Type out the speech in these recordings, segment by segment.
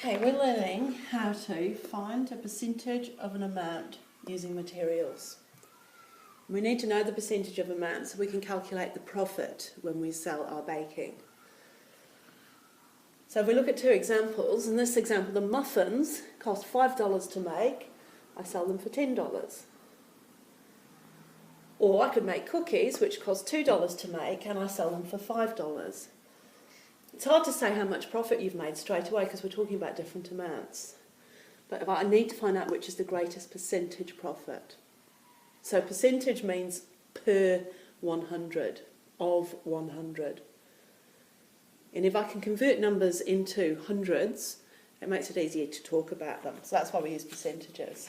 Okay, we're learning how to find a percentage of an amount using materials. We need to know the percentage of amount so we can calculate the profit when we sell our baking. So if we look at two examples, in this example the muffins cost $5 to make, I sell them for $10. Or I could make cookies which cost $2 to make and I sell them for $5. It's hard to say how much profit you've made straight away because we're talking about different amounts. But I need to find out which is the greatest percentage profit. So percentage means per 100, of 100. And if I can convert numbers into hundreds, it makes it easier to talk about them. So that's why we use percentages.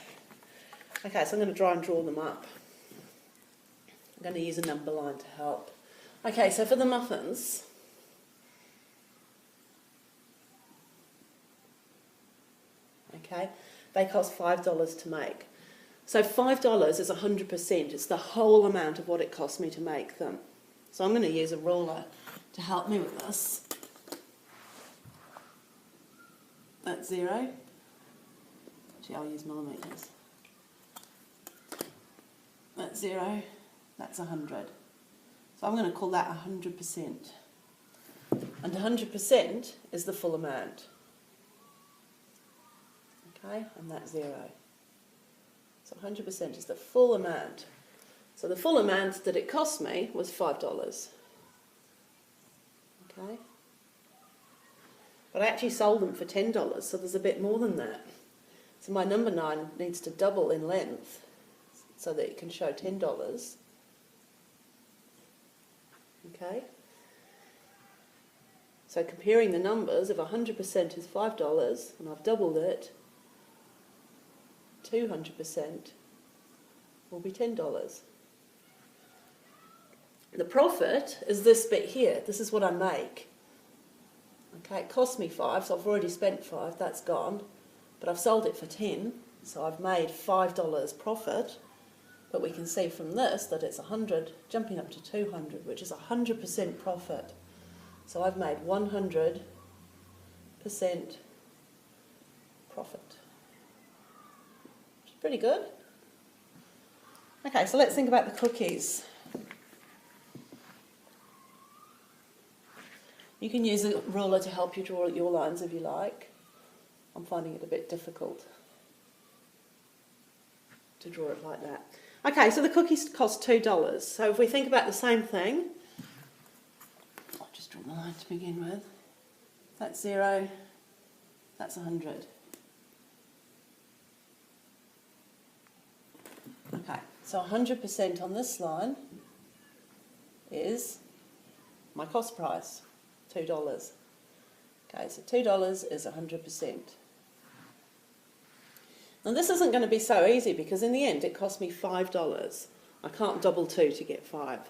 Okay, so I'm going to try and draw them up. I'm going to use a number line to help. Okay, so for the muffins, okay, they cost $5 to make. So $5 is 100%. It's the whole amount of what it cost me to make them. So I'm going to use a ruler to help me with this. That's 0. Actually, I'll use millimetres. That's 0. That's 100. So I'm going to call that 100%. And 100% is the full amount. Okay, and that's 0. So 100% is the full amount. So the full amount that it cost me was $5. Okay? But I actually sold them for $10, so there's a bit more than that. So my number 9 needs to double in length so that it can show $10. Okay? So comparing the numbers, if 100% is $5 and I've doubled it, 200% will be $10. The profit is this bit here. This is what I make. Okay, it cost me 5, so I've already spent 5, that's gone. But I've sold it for 10, so I've made $5 profit. But we can see from this that it's 100 jumping up to 200, which is 100% profit. So I've made 100% profit. Which is pretty good. Okay, so let's think about the cookies. You can use a ruler to help you draw your lines if you like. I'm finding it a bit difficult to draw it like that. Okay, so the cookies cost $2. So if we think about the same thing, I'll just draw my line to begin with. That's 0, that's 100. Okay, so 100% on this line is my cost price, $2. Okay, so $2 is 100%. Now this isn't going to be so easy because in the end it cost me $5. I can't double 2 to get 5.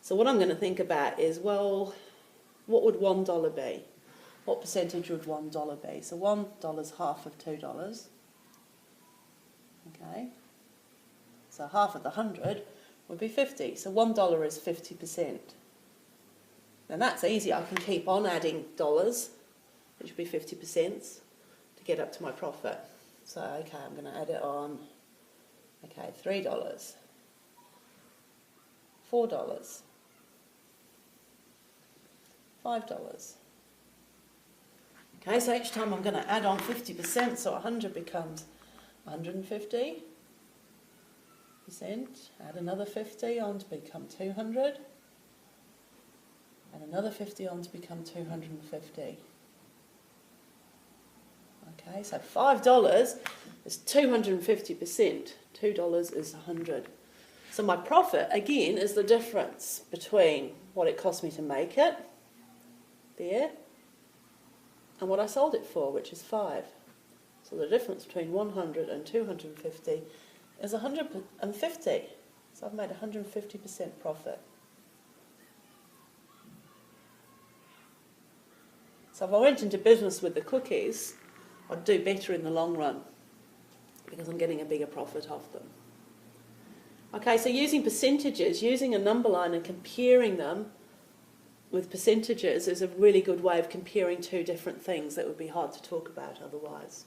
So what I'm going to think about is, well, what would $1 be? What percentage would $1 be? So $1 is half of $2. Okay. So half of the 100 would be 50. So $1 is 50%. Now that's easy. I can keep on adding dollars, which would be 50%, to get up to my profit. So, okay, I'm going to add it on. Okay, $3, $4, $5. Okay, so each time I'm going to add on 50%, so 100 becomes 150%. Add another 50 on to become 200. And another 50 on to become 250. Okay, so $5 is 250%. $2 is 100. So my profit, again, is the difference between what it cost me to make it, there, and what I sold it for, which is 5. So the difference between 100 and 250 is 150. So I've made 150% profit. So if I went into business with the cookies, I'd do better in the long run because I'm getting a bigger profit off them. Okay, so using percentages, using a number line and comparing them with percentages is a really good way of comparing two different things that would be hard to talk about otherwise.